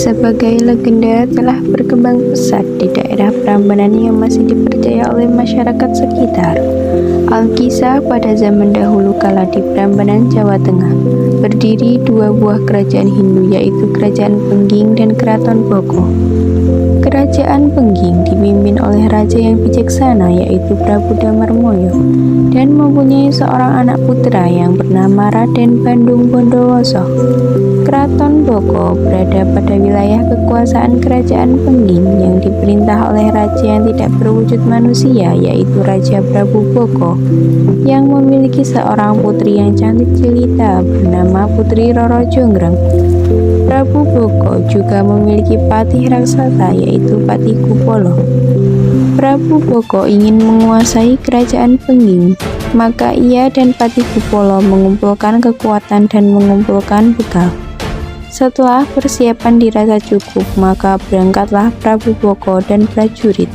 Sebagai legenda telah berkembang pesat di daerah Prambanan yang masih dipercaya oleh masyarakat sekitar. Alkisah pada zaman dahulu kala di Prambanan, Jawa Tengah, berdiri dua buah kerajaan Hindu, yaitu Kerajaan Pengging dan Keraton Boko. Kerajaan Pengging dipimpin oleh raja yang bijaksana, yaitu Prabu Damarmoyo, dan mempunyai seorang anak putra yang bernama Raden Bandung Bondowoso. Keraton Boko berada pada wilayah kekuasaan Kerajaan Pengging yang diperintah oleh raja yang tidak berwujud manusia, yaitu Raja Prabu Boko, yang memiliki seorang putri yang cantik jelita bernama Putri Roro Jonggrang. Prabu Boko juga memiliki patih raksasa, yaitu Patih Kupolo. Prabu Boko ingin menguasai Kerajaan Pengging, maka ia dan Patih Kupolo mengumpulkan kekuatan dan mengumpulkan bekal. Setelah persiapan dirasa cukup, maka berangkatlah Prabu Boko dan prajurit.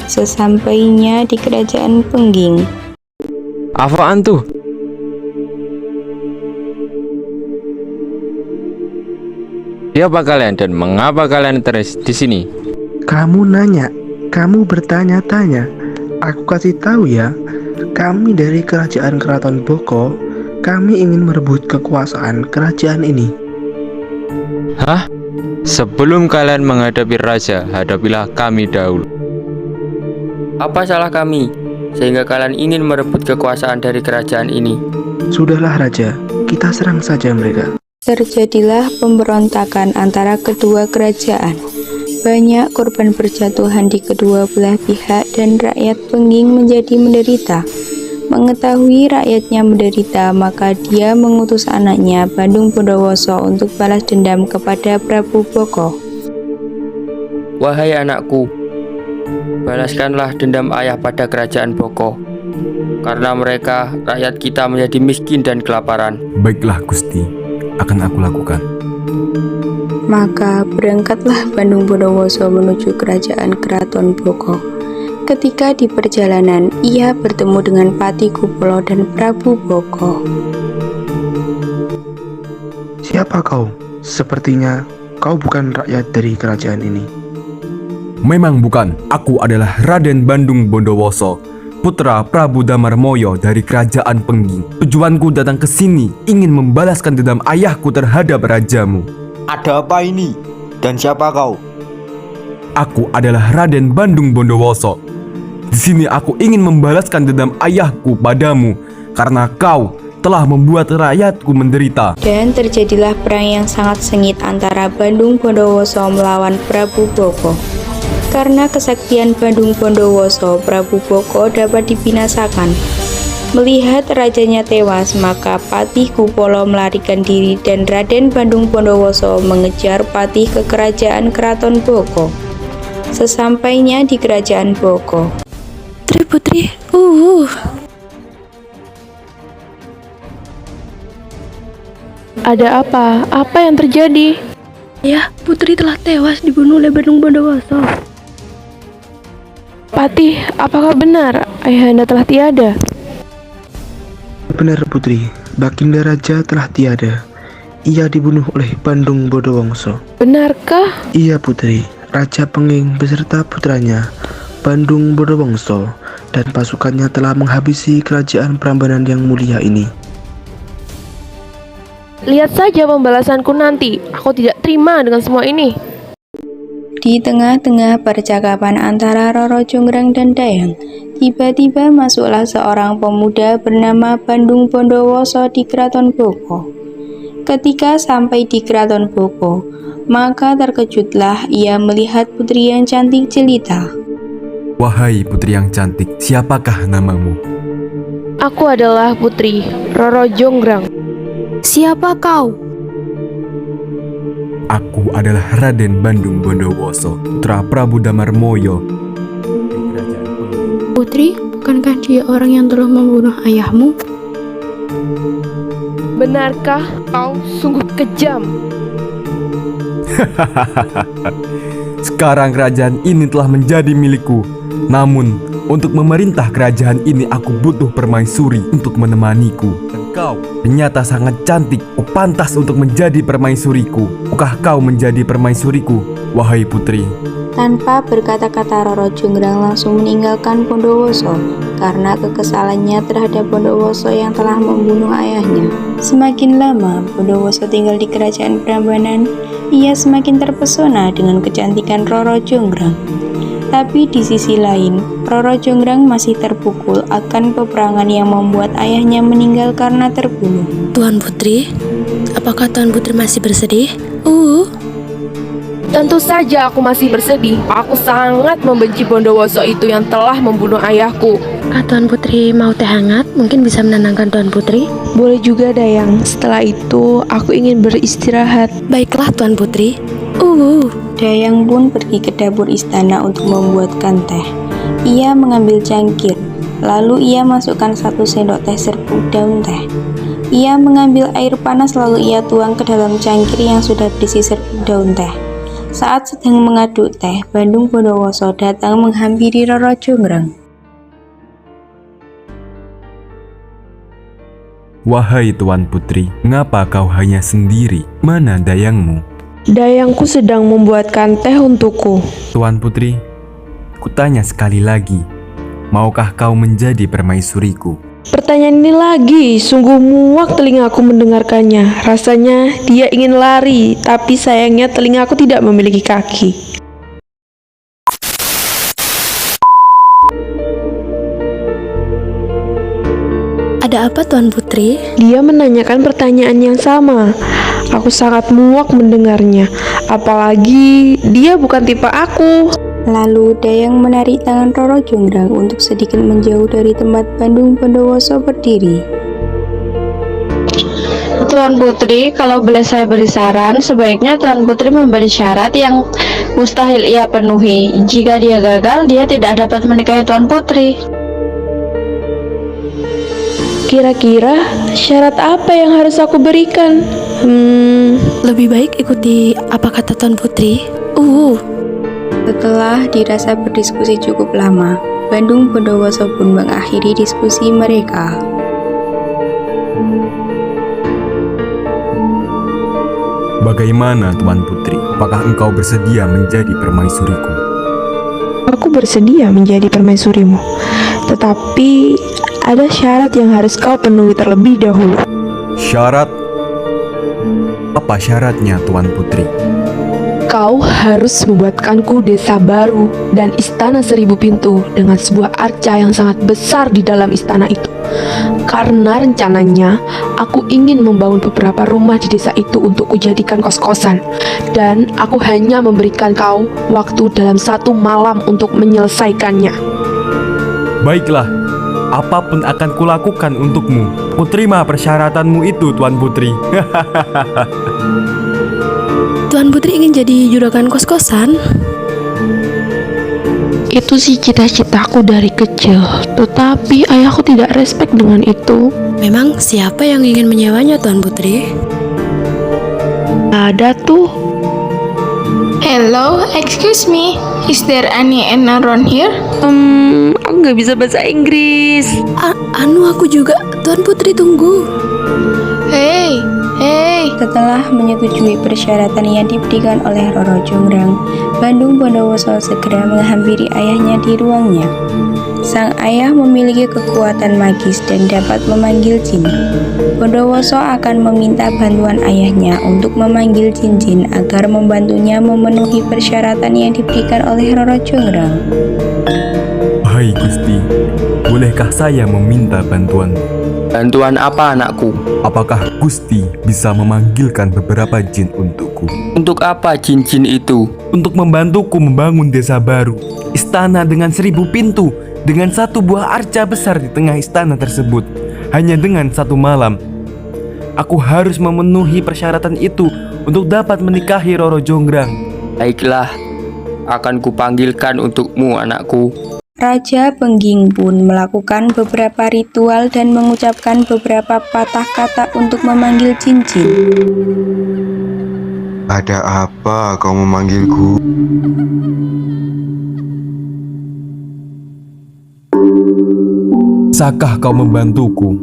Sesampainya di Kerajaan Pengging, Apaan tuh? Siapa kalian dan mengapa kalian terus di sini? Kamu nanya, kamu bertanya-tanya. Aku kasih tahu ya, kami dari Kerajaan Keraton Boko. Kami ingin merebut kekuasaan kerajaan ini. Hah? Sebelum kalian menghadapi raja, hadapilah kami dahulu. Apa salah kami sehingga kalian ingin merebut kekuasaan dari kerajaan ini? Sudahlah raja, kita serang saja mereka. terjadilah pemberontakan antara kedua kerajaan. Banyak korban berjatuhan di kedua belah pihak dan rakyat Pengging menjadi menderita. Mengetahui rakyatnya menderita, maka dia mengutus anaknya Bandung Bondowoso untuk balas dendam kepada Prabu Boko. Wahai anakku, balaskanlah dendam ayah pada kerajaan Boko, karena mereka, rakyat kita menjadi miskin dan kelaparan. Baiklah Gusti, akan aku lakukan. Maka berangkatlah Bandung Bondowoso menuju kerajaan Keraton Boko. Ketika di perjalanan, ia bertemu dengan Patih Kupolo dan Prabu Boko. Siapa kau? Sepertinya kau bukan rakyat dari kerajaan ini. Memang bukan, aku adalah Raden Bandung Bondowoso, putra Prabu Damarmoyo dari Kerajaan Pengging. Tujuanku datang ke sini ingin membalaskan dendam ayahku terhadap rajamu. Ada apa ini? Dan siapa kau? Aku adalah Raden Bandung Bondowoso. Di sini aku ingin membalaskan dendam ayahku padamu karena kau telah membuat rakyatku menderita. Dan terjadilah perang yang sangat sengit antara Bandung Bondowoso melawan Prabu Boko. Karena kesaktian Bandung Bondowoso, Prabu Boko dapat dibinasakan. Melihat rajanya tewas, maka Patih Kupolo melarikan diri dan Raden Bandung Bondowoso mengejar Patih ke kerajaan Keraton Boko. Sesampainya di kerajaan Boko, Putri, Ada apa? Apa yang terjadi? Ya, Putri telah tewas dibunuh oleh Bandung Bondowoso. Patih, apakah benar ayahanda telah tiada? Benar putri, Baginda Raja telah tiada. Ia dibunuh oleh Bandung Bondowoso. Benarkah? Iya putri, Raja Pengging beserta putranya Bandung Bondowoso dan pasukannya telah menghabisi kerajaan Prambanan yang mulia ini. Lihat saja pembalasanku nanti. Aku tidak terima dengan semua ini. di tengah-tengah percakapan antara Roro Jonggrang dan Dayang, tiba-tiba masuklah seorang pemuda bernama Bandung Bondowoso di Keraton Boko. Ketika sampai di Keraton Boko, maka terkejutlah ia melihat putri yang cantik jelita. Wahai putri yang cantik, siapakah namamu? Aku adalah Putri Roro Jonggrang. Siapa kau? Aku adalah Raden Bandung Bondowoso, putra Prabu Damarmoyo. Putri, bukankah dia orang yang telah membunuh ayahmu? Benarkah kau sungguh kejam? Sekarang kerajaan ini telah menjadi milikku. Namun, untuk memerintah kerajaan ini aku butuh permaisuri untuk menemaniku. Kau ternyata sangat cantik. Kau pantas untuk menjadi permaisuriku. Maukah kau menjadi permaisuriku, wahai putri? Tanpa berkata-kata Roro Jonggrang langsung meninggalkan Bondowoso karena kekesalannya terhadap Bondowoso yang telah membunuh ayahnya. Semakin lama Bondowoso tinggal di kerajaan Prambanan, ia semakin terpesona dengan kecantikan Roro Jonggrang. Tapi di sisi lain, Roro Jonggrang masih terpukul akan peperangan yang membuat ayahnya meninggal karena terbunuh. Tuan Putri, apakah Tuan Putri masih bersedih? Tentu saja aku masih bersedih. Aku sangat membenci Bondowoso itu yang telah membunuh ayahku. Tuan Putri mau teh hangat? Mungkin bisa menenangkan Tuan Putri. Boleh juga, Dayang. Setelah itu, aku ingin beristirahat. Baiklah Tuan Putri. Dayang pun pergi ke dapur istana untuk membuatkan teh. Ia mengambil cangkir, lalu ia masukkan 1 sendok teh serbuk daun teh. Ia mengambil air panas lalu ia tuang ke dalam cangkir yang sudah berisi serbuk daun teh. Saat sedang mengaduk teh, Bandung Bondowoso datang menghampiri Roro Jonggrang. Wahai Tuan Putri, mengapa kau hanya sendiri? Mana dayangmu? Dayangku sedang membuatkan teh untukku. Tuan Putri, kutanya sekali lagi, maukah kau menjadi permaisuriku? Pertanyaan ini lagi, sungguh muak telingaku mendengarkannya. Rasanya dia ingin lari, tapi sayangnya telingaku tidak memiliki kaki. Ada apa Tuan Putri? Dia menanyakan pertanyaan yang sama. Aku sangat muak mendengarnya, apalagi dia bukan tipe aku. Lalu Dayang menarik tangan Roro Jonggrang untuk sedikit menjauh dari tempat Bandung Bondowoso berdiri. Tuan Putri, kalau boleh saya beri saran, sebaiknya Tuan Putri memberi syarat yang mustahil ia penuhi. Jika dia gagal, dia tidak dapat menikahi Tuan Putri. Kira-kira syarat apa yang harus aku berikan? Lebih baik ikuti apa kata Tuan Putri. Setelah dirasa berdiskusi cukup lama, Bandung Bondowoso pun mengakhiri diskusi mereka. Bagaimana Tuan Putri? Apakah engkau bersedia menjadi permaisuriku? Aku bersedia menjadi permaisurimu, tetapi ada syarat yang harus kau penuhi terlebih dahulu. Syarat? Apa syaratnya Tuan Putri? Kau harus membuatkanku desa baru dan istana 1000 pintu dengan sebuah arca yang sangat besar di dalam istana itu. Karena rencananya, aku ingin membangun beberapa rumah di desa itu untuk kujadikan kos-kosan. Dan aku hanya memberikan kau waktu dalam 1 malam untuk menyelesaikannya. Baiklah, apapun akan kulakukan untukmu. Kuterima persyaratanmu itu, Tuan Putri. Tuan Putri ingin jadi juragan kos-kosan? Itu sih cita-citaku dari kecil, tetapi ayahku tidak respect dengan itu. Memang siapa yang ingin menyewanya Tuan Putri? Ada tuh. Hello, excuse me. Is there any Anna around here? Aku nggak bisa bahasa Inggris. Aku juga. Tuan Putri tunggu. Hey. Setelah menyetujui persyaratan yang diberikan oleh Roro Jonggrang, Bandung Bondowoso segera menghampiri ayahnya di ruangnya. Sang ayah memiliki kekuatan magis dan dapat memanggil jin. Bondowoso akan meminta bantuan ayahnya untuk memanggil jin-jin agar membantunya memenuhi persyaratan yang diberikan oleh Roro Jonggrang. Hai Gusti, bolehkah saya meminta bantuan? Bantuan apa anakku? Apakah Gusti bisa memanggilkan beberapa jin untukku? Untuk apa jin-jin itu? Untuk membantuku membangun desa baru, istana dengan 1000 pintu, dengan 1 buah arca besar di tengah istana tersebut. Hanya dengan 1 malam, aku harus memenuhi persyaratan itu untuk dapat menikahi Roro Jonggrang. Baiklah, akan kupanggilkan untukmu anakku. Raja Pengging pun melakukan beberapa ritual dan mengucapkan beberapa patah kata untuk memanggil jin-jin. Ada apa kau memanggilku? bisakah kau membantuku?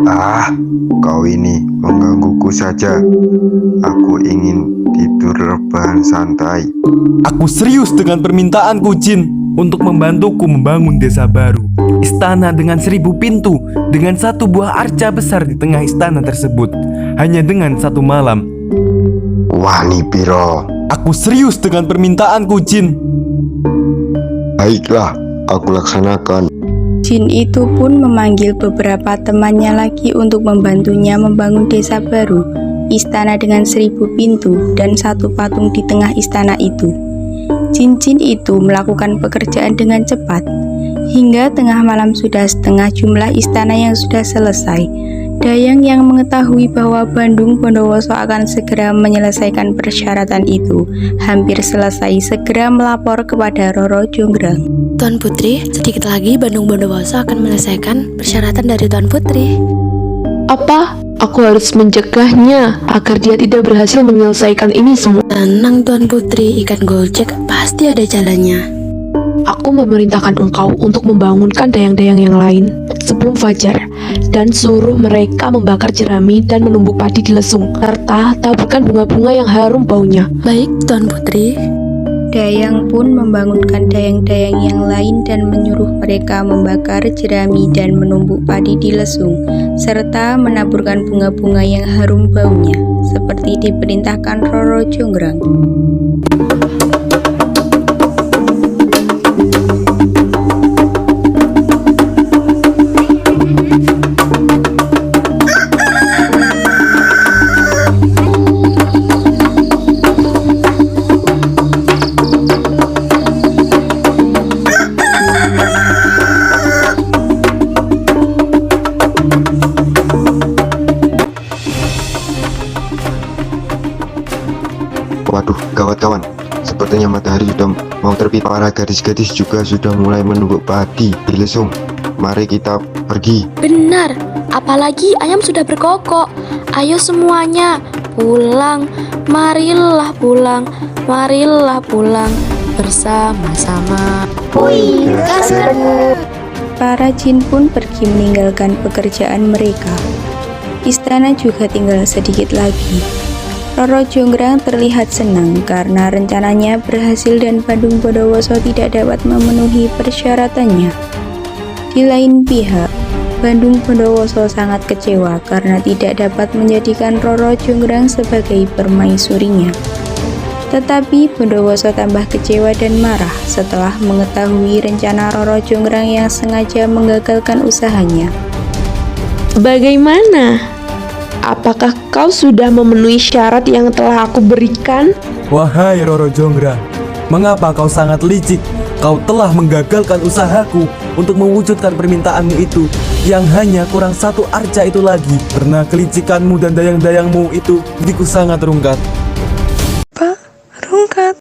Ah, kau ini menggangguku saja. Aku ingin tidur rebahan santai. Aku serius dengan permintaanku, Jin, untuk membantuku membangun desa baru. Istana dengan 1000 pintu, dengan satu buah arca besar di tengah istana tersebut. Hanya dengan 1 malam. Wani piro? Aku serius dengan permintaanku, Jin. Baiklah, aku laksanakan. Jin itu pun memanggil beberapa temannya lagi untuk membantunya membangun desa baru, istana dengan 1000 pintu dan 1 patung di tengah istana itu. Jin-jin itu melakukan pekerjaan dengan cepat. Hingga tengah malam sudah setengah jumlah istana yang sudah selesai. Dayang yang mengetahui bahwa Bandung Bondowoso akan segera menyelesaikan persyaratan itu, hampir selesai, segera melapor kepada Roro Jonggrang. Tuan Putri, sedikit lagi Bandung Bondowoso akan menyelesaikan persyaratan dari Tuan Putri. Apa? Aku harus mencegahnya agar dia tidak berhasil menyelesaikan ini semua. Tenang Tuan Putri, ikan gojek pasti ada jalannya. Aku memerintahkan engkau untuk membangunkan dayang-dayang yang lain sebelum fajar dan suruh mereka membakar jerami dan menumbuk padi di lesung serta taburkan bunga-bunga yang harum baunya. Baik Tuan Putri. Dayang pun membangunkan dayang-dayang yang lain dan menyuruh mereka membakar jerami dan menumbuk padi di lesung serta menaburkan bunga-bunga yang harum baunya seperti diperintahkan Roro Jonggrang. Waduh, gawat kawan. Sepertinya matahari sudah mau terbit. Para gadis-gadis juga sudah mulai menumbuk padi di lesung. Mari kita pergi. Benar, apalagi ayam sudah berkokok. Ayo semuanya, pulang. Marilah pulang, marilah pulang bersama-sama. Para jin pun pergi meninggalkan pekerjaan mereka. Istana juga tinggal sedikit lagi. Roro Jonggrang terlihat senang karena rencananya berhasil dan Bandung Bondowoso tidak dapat memenuhi persyaratannya. Di lain pihak, Bandung Bondowoso sangat kecewa karena tidak dapat menjadikan Roro Jonggrang sebagai permaisurinya. Tetapi Bondowoso tambah kecewa dan marah setelah mengetahui rencana Roro Jonggrang yang sengaja menggagalkan usahanya. Bagaimana? Apakah kau sudah memenuhi syarat yang telah aku berikan? Wahai Roro Jonggrang, mengapa kau sangat licik? Kau telah menggagalkan usahaku untuk mewujudkan permintaanmu itu, yang hanya kurang 1 arca itu lagi. Karena kelicikanmu dan dayang-dayangmu itu, diriku sangat rungkat. Pak, rungkat.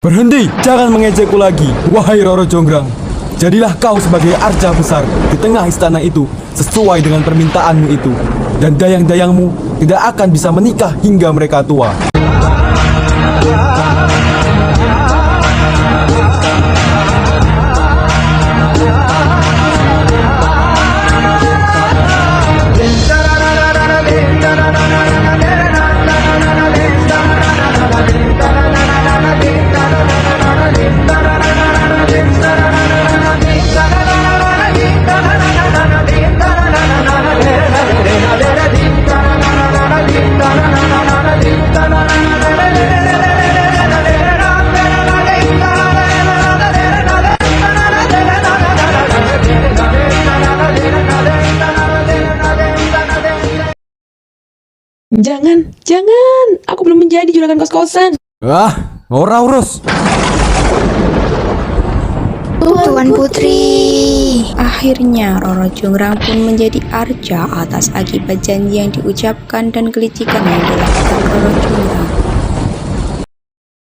Berhenti, jangan mengejekku lagi, wahai Roro Jonggrang. Jadilah kau sebagai arca besar di tengah istana itu, sesuai dengan permintaanmu itu. Dan dayang-dayangmu tidak akan bisa menikah hingga mereka tua. Jangan, aku belum menjadi juragan kos-kosan. Ora urus. Tuan Putri. Akhirnya Roro Jonggrang pun menjadi arca atas akibat janji yang diucapkan dan kelicikan yang dilakukan Roro Jonggrang.